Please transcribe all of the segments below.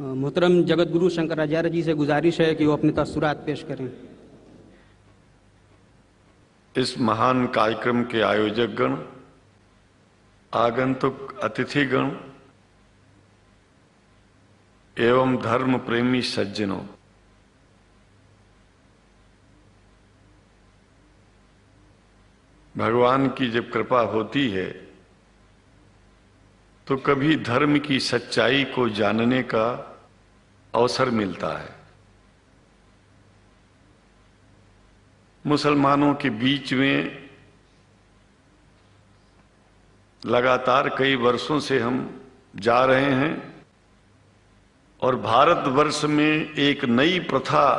मोहतरम जगत गुरु शंकराचार्य जी से गुजारिश है कि वो अपने तअस्सुरात पेश करें। इस महान कार्यक्रम के आयोजक गण, आगंतुक अतिथिगण एवं धर्म प्रेमी सज्जनों, भगवान की जब कृपा होती है तो कभी धर्म की सच्चाई को जानने का अवसर मिलता है। मुसलमानों के बीच में लगातार कई वर्षों से हम जा रहे हैं और भारतवर्ष में एक नई प्रथा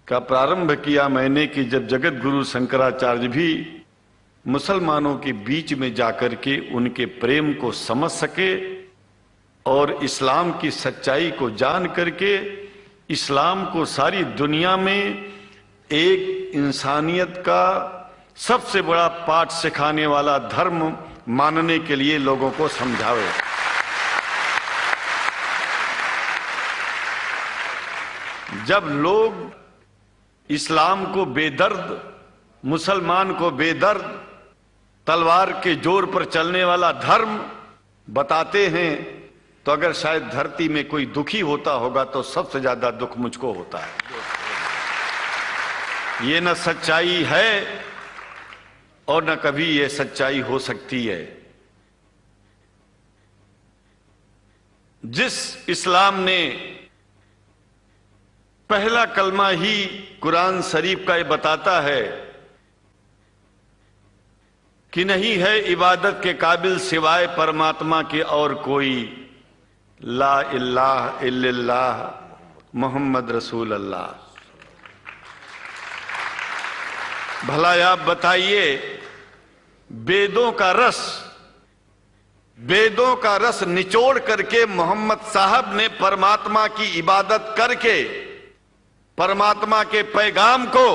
का प्रारंभ किया मैंने कि जब जगत गुरु शंकराचार्य भी मुसलमानों के बीच में जाकर के उनके प्रेम को समझ सके और इस्लाम की सच्चाई को जान करके इस्लाम को सारी दुनिया में एक इंसानियत का सबसे बड़ा पाठ सिखाने वाला धर्म मानने के लिए लोगों को समझावे। जब लोग इस्लाम को बेदर्द, मुसलमान को बेदर्द, तलवार के जोर पर चलने वाला धर्म बताते हैं तो अगर शायद धरती में कोई दुखी होता होगा तो सबसे ज्यादा दुख मुझको होता है। ये न सच्चाई है और न कभी ये सच्चाई हो सकती है। जिस इस्लाम ने पहला कलमा ही कुरान शरीफ का ये बताता है कि नहीं है इबादत के काबिल सिवाय परमात्मा के और कोई, ला इलाहा इल्लल्लाह मोहम्मद रसूल अल्लाह। भला आप बताइए, वेदों का रस निचोड़ करके मोहम्मद साहब ने परमात्मा की इबादत करके परमात्मा के पैगाम को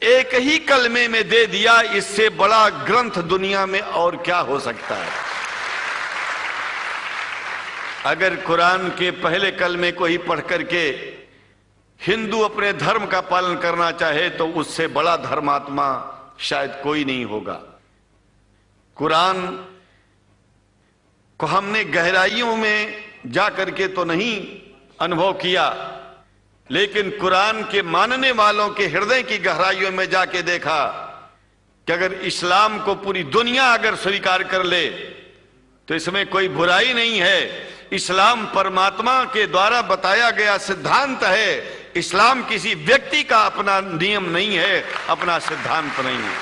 एक ही कलमे में दे दिया। इससे बड़ा ग्रंथ दुनिया में और क्या हो सकता है। अगर कुरान के पहले कलमे को ही पढ़ करके हिंदू अपने धर्म का पालन करना चाहे तो उससे बड़ा धर्मात्मा शायद कोई नहीं होगा। कुरान को हमने गहराइयों में जा करके तो नहीं अनुभव किया, लेकिन कुरान के मानने वालों के हृदय की गहराइयों में जाके देखा कि अगर इस्लाम को पूरी दुनिया अगर स्वीकार कर ले तो इसमें कोई बुराई नहीं है। इस्लाम परमात्मा के द्वारा बताया गया सिद्धांत है। इस्लाम किसी व्यक्ति का अपना नियम नहीं है, अपना सिद्धांत नहीं है।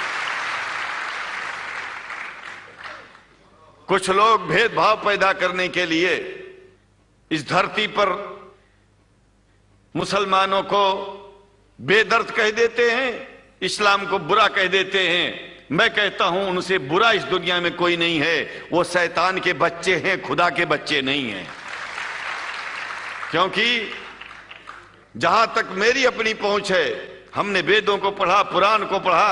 कुछ लोग भेदभाव पैदा करने के लिए इस धरती पर मुसलमानों को बेदर्द कह देते हैं, इस्लाम को बुरा कह देते हैं। मैं कहता हूं उनसे बुरा इस दुनिया में कोई नहीं है। वो शैतान के बच्चे हैं, खुदा के बच्चे नहीं हैं। क्योंकि जहां तक मेरी अपनी पहुंच है, हमने वेदों को पढ़ा, पुराण को पढ़ा,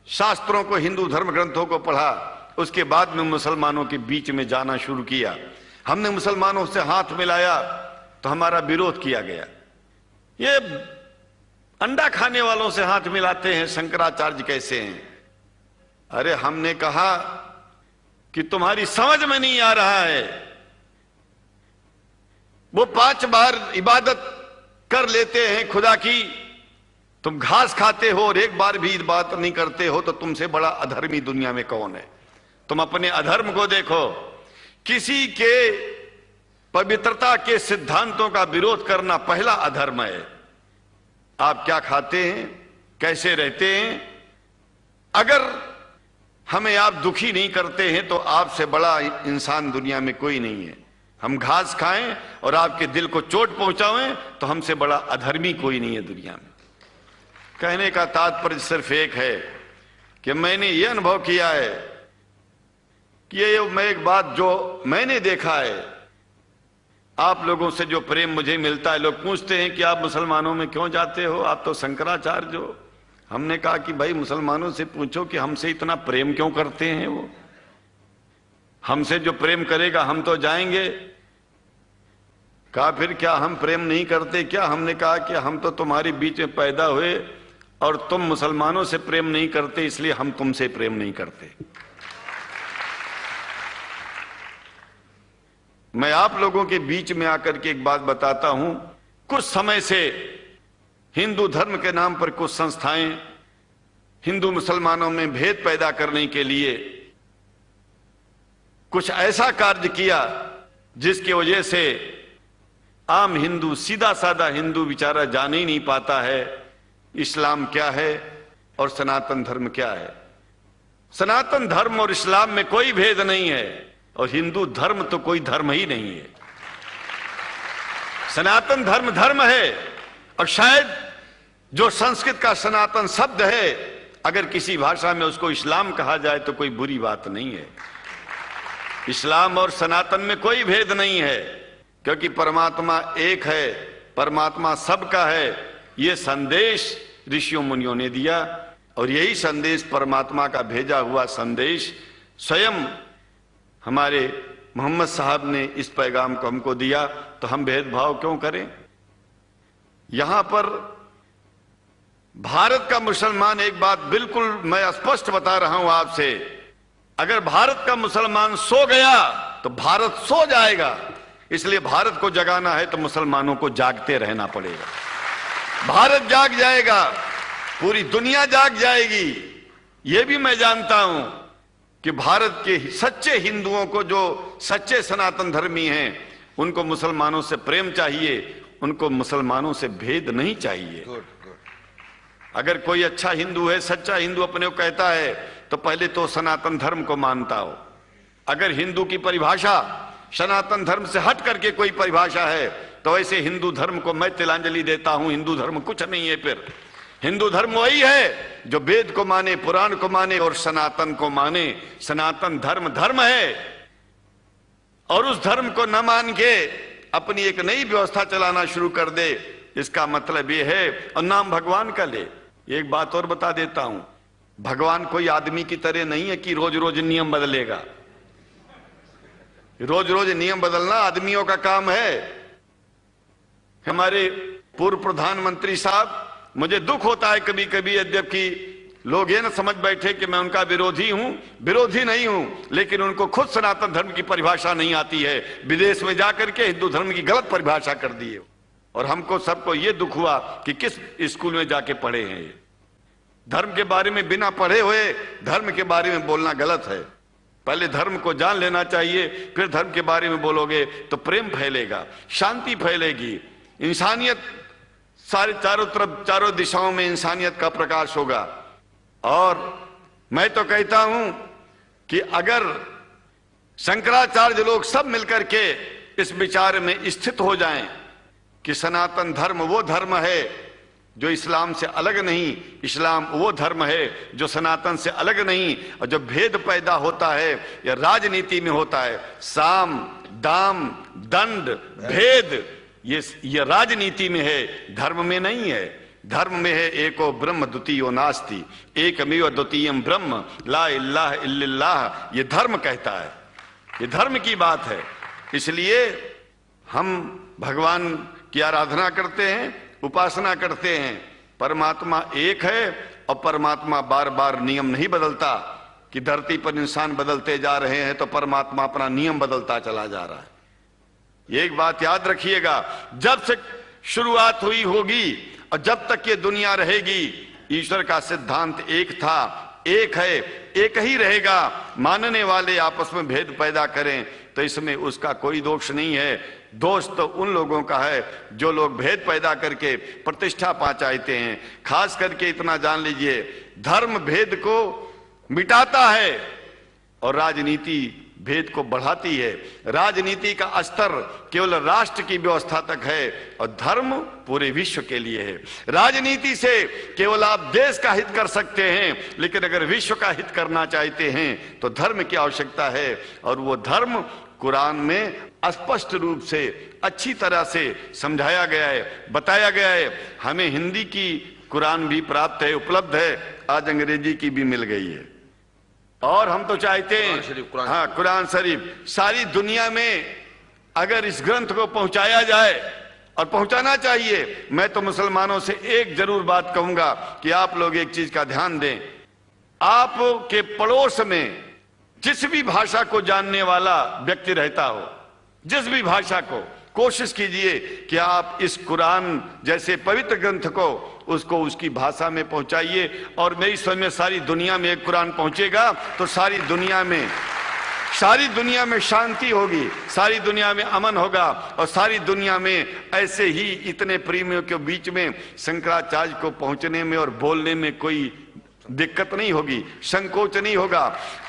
शास्त्रों को, हिंदू धर्म ग्रंथों को पढ़ा। उसके बाद में मुसलमानों के बीच में जाना शुरू किया। हमने मुसलमानों से हाथ मिलाया तो हमारा विरोध किया गया। ये अंडा खाने वालों से हाथ मिलाते हैं, शंकराचार्य कैसे हैं। अरे हमने कहा कि तुम्हारी समझ में नहीं आ रहा है। वो 5 बार इबादत कर लेते हैं खुदा की, तुम घास खाते हो और एक बार भी बात नहीं करते हो, तो तुमसे बड़ा अधर्मी दुनिया में कौन है। तुम अपने अधर्म को देखो। किसी के पवित्रता के सिद्धांतों का विरोध करना पहला अधर्म है। आप क्या खाते हैं, कैसे रहते हैं, अगर हमें आप दुखी नहीं करते हैं तो आपसे बड़ा इंसान दुनिया में कोई नहीं है। हम घास खाएं और आपके दिल को चोट पहुंचाएं तो हमसे बड़ा अधर्मी कोई नहीं है दुनिया में। कहने का तात्पर्य सिर्फ एक है कि मैंने ये अनुभव किया है कि ये मैं एक बात जो मैंने देखा है, आप लोगों से जो प्रेम मुझे मिलता है, लोग पूछते हैं कि आप मुसलमानों में क्यों जाते हो, आप तो शंकराचार्य हो। हमने कहा कि भाई मुसलमानों से पूछो कि हमसे इतना प्रेम क्यों करते हैं। वो हमसे जो प्रेम करेगा हम तो जाएंगे। कहा फिर क्या हम प्रेम नहीं करते क्या? हमने कहा कि हम तो तुम्हारे बीच में पैदा हुए और तुम मुसलमानों से प्रेम नहीं करते, इसलिए हम तुमसे प्रेम नहीं करते। मैं आप लोगों के बीच में आकर के एक बात बताता हूं। कुछ समय से हिंदू धर्म के नाम पर कुछ संस्थाएं हिंदू मुसलमानों में भेद पैदा करने के लिए कुछ ऐसा कार्य किया जिसकी वजह से आम हिंदू, सीधा साधा हिंदू बेचारा जान ही नहीं पाता है इस्लाम क्या है और सनातन धर्म क्या है। सनातन धर्म और इस्लाम में कोई भेद नहीं है और हिंदू धर्म तो कोई धर्म ही नहीं है। सनातन धर्म धर्म है और शायद जो संस्कृत का सनातन शब्द है, अगर किसी भाषा में उसको इस्लाम कहा जाए तो कोई बुरी बात नहीं है। इस्लाम और सनातन में कोई भेद नहीं है, क्योंकि परमात्मा एक है, परमात्मा सबका है। यह संदेश ऋषियों मुनियों ने दिया और यही संदेश, परमात्मा का भेजा हुआ संदेश, स्वयं हमारे मोहम्मद साहब ने इस पैगाम को हमको दिया। तो हम भेदभाव क्यों करें? यहां पर भारत का मुसलमान, एक बात बिल्कुल मैं स्पष्ट बता रहा हूं आपसे, अगर भारत का मुसलमान सो गया तो भारत सो जाएगा। इसलिए भारत को जगाना है तो मुसलमानों को जागते रहना पड़ेगा। भारत जाग जाएगा, पूरी दुनिया जाग जाएगी। यह भी मैं जानता हूं कि भारत के सच्चे हिंदुओं को, जो सच्चे सनातन धर्मी हैं, उनको मुसलमानों से प्रेम चाहिए, उनको मुसलमानों से भेद नहीं चाहिए। अगर कोई अच्छा हिंदू है, सच्चा हिंदू अपने को कहता है, तो पहले तो सनातन धर्म को मानता हो। अगर हिंदू की परिभाषा सनातन धर्म से हट करके कोई परिभाषा है, तो ऐसे हिंदू धर्म को मैं तिलांजलि देता हूं। हिंदू धर्म कुछ नहीं है। फिर हिंदू धर्म वही है जो वेद को माने, पुराण को माने और सनातन को माने। सनातन धर्म धर्म है और उस धर्म को न मान के अपनी एक नई व्यवस्था चलाना शुरू कर दे, इसका मतलब यह है, और नाम भगवान का ले। एक बात और बता देता हूं, भगवान कोई आदमी की तरह नहीं है कि रोज रोज नियम बदलेगा। रोज रोज नियम बदलना आदमियों का काम है। हमारे पूर्व प्रधानमंत्री साहब, मुझे दुख होता है कभी कभी, यद्यपि लोग ये न समझ बैठे कि मैं उनका विरोधी हूं, विरोधी नहीं हूं, लेकिन उनको खुद सनातन धर्म की परिभाषा नहीं आती है। विदेश में जाकर के हिंदू धर्म की गलत परिभाषा कर दी है और हमको सबको ये दुख हुआ कि किस स्कूल में जाके पढ़े हैं। ये धर्म के बारे में बिना पढ़े हुए धर्म के बारे में बोलना गलत है। पहले धर्म को जान लेना चाहिए, फिर धर्म के बारे में बोलोगे तो प्रेम फैलेगा, शांति फैलेगी, इंसानियत सारे चारों तरफ, चारों दिशाओं में इंसानियत का प्रकाश होगा। और मैं तो कहता हूं कि अगर शंकराचार्य लोग सब मिलकर के इस विचार में स्थित हो जाएं कि सनातन धर्म वो धर्म है जो इस्लाम से अलग नहीं, इस्लाम वो धर्म है जो सनातन से अलग नहीं, और जो भेद पैदा होता है या राजनीति में होता है, साम दाम दंड भेद, ये राजनीति में है, धर्म में नहीं है। धर्म में है एको ब्रह्म द्वितीयो नास्ति, एकमेव द्वितीयम ब्रह्म ला इलाहा इल्लल्लाह। ये धर्म कहता है, ये धर्म की बात है। इसलिए हम भगवान की आराधना करते हैं, उपासना करते हैं। परमात्मा एक है और परमात्मा बार बार नियम नहीं बदलता कि धरती पर इंसान बदलते जा रहे हैं तो परमात्मा अपना नियम बदलता चला जा रहा है। एक बात याद रखिएगा, जब से शुरुआत हुई होगी और जब तक ये दुनिया रहेगी, ईश्वर का सिद्धांत एक था, एक है, एक ही रहेगा। मानने वाले आपस में भेद पैदा करें तो इसमें उसका कोई दोष नहीं है। दोष तो उन लोगों का है जो लोग भेद पैदा करके प्रतिष्ठा पा चाहते हैं। खास करके इतना जान लीजिए, धर्म भेद को मिटाता है और राजनीति भेद को बढ़ाती है। राजनीति का स्तर केवल राष्ट्र की व्यवस्था तक है और धर्म पूरे विश्व के लिए है। राजनीति से केवल आप देश का हित कर सकते हैं, लेकिन अगर विश्व का हित करना चाहते हैं तो धर्म की आवश्यकता है। और वो धर्म कुरान में स्पष्ट रूप से अच्छी तरह से समझाया गया है, बताया गया है। हमें हिंदी की कुरान भी प्राप्त है, उपलब्ध है, आज अंग्रेजी की भी मिल गई है। और हम तो चाहते हैं, हाँ, कुरान शरीफ सारी दुनिया में अगर इस ग्रंथ को पहुंचाया जाए, और पहुंचाना चाहिए, मैं तो मुसलमानों से एक जरूर बात कहूंगा कि आप लोग एक चीज का ध्यान दें। आपके पड़ोस में जिस भी भाषा को जानने वाला व्यक्ति रहता हो, जिस भी भाषा को, कोशिश कीजिए कि आप इस कुरान जैसे पवित्र ग्रंथ को उसको उसकी भाषा में पहुंचाइए। और मेरी समझ में सारी दुनिया में एक कुरान पहुंचेगा तो सारी दुनिया में शांति होगी, सारी दुनिया में अमन होगा, और सारी दुनिया में ऐसे ही इतने प्रेमियों के बीच में शंकराचार्य को पहुंचने में और बोलने में कोई दिक्कत नहीं होगी, संकोच नहीं होगा।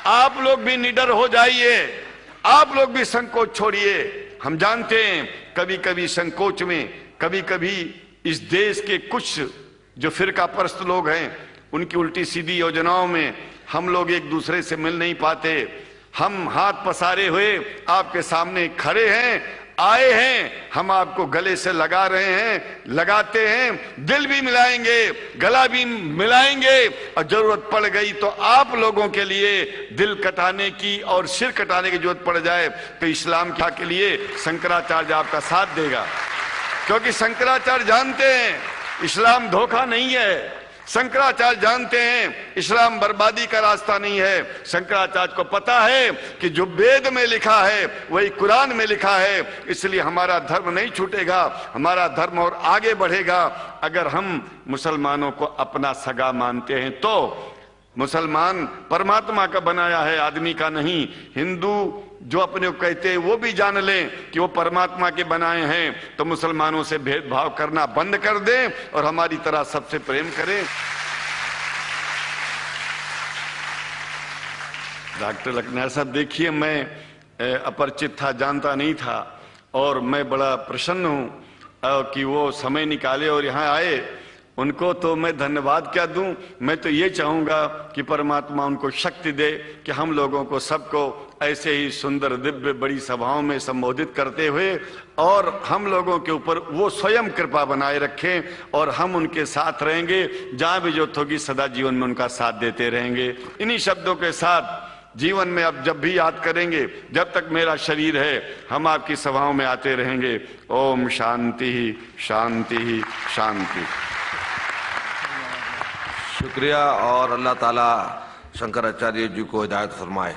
आप लोग भी निडर हो जाइए, आप लोग भी संकोच छोड़िए। हम जानते हैं कभी कभी संकोच में, कभी कभी इस देश के कुछ जो फिरका परस्त लोग हैं उनकी उल्टी सीधी योजनाओं में हम लोग एक दूसरे से मिल नहीं पाते। हम हाथ पसारे हुए आपके सामने खड़े हैं, आए हैं, हम आपको गले से लगा रहे हैं, लगाते हैं, दिल भी मिलाएंगे, गला भी मिलाएंगे, और जरूरत पड़ गई तो आप लोगों के लिए दिल कटाने की और सिर कटाने की जरूरत पड़ जाए तो इस्लाम के लिए शंकराचार्य आपका साथ देगा। क्योंकि शंकराचार्य जानते हैं इस्लाम धोखा नहीं है, शंकराचार्य जानते हैं इस्लाम बर्बादी का रास्ता नहीं है। शंकराचार्य को पता है कि जो वेद में लिखा है वही कुरान में लिखा है, इसलिए हमारा धर्म नहीं छूटेगा, हमारा धर्म और आगे बढ़ेगा। अगर हम मुसलमानों को अपना सगा मानते हैं तो मुसलमान परमात्मा का बनाया है, आदमी का नहीं। हिंदू जो अपने को कहते हैं वो भी जान लें कि वो परमात्मा के बनाए हैं, तो मुसलमानों से भेदभाव करना बंद कर दें और हमारी तरह सबसे प्रेम करें। डॉक्टर लखनार साहब, देखिए मैं अपरिचित था, जानता नहीं था, और मैं बड़ा प्रसन्न हूं कि वो समय निकाले और यहाँ आए। उनको तो मैं धन्यवाद क्या दूं, मैं तो ये चाहूंगा कि परमात्मा उनको शक्ति दे कि हम लोगों को सबको ऐसे ही सुंदर दिव्य बड़ी सभाओं में संबोधित करते हुए और हम लोगों के ऊपर वो स्वयं कृपा बनाए रखें, और हम उनके साथ रहेंगे, जहां भी जरूरत होगी सदा जीवन में उनका साथ देते रहेंगे। इन्हीं शब्दों के साथ जीवन में अब जब भी याद करेंगे, जब तक मेरा शरीर है, हम आपकी सभाओं में आते रहेंगे। ओम शांति ही शांति ही शांति। शुक्रिया, और अल्लाह ताला शंकराचार्य जी को हिदायत फरमाए।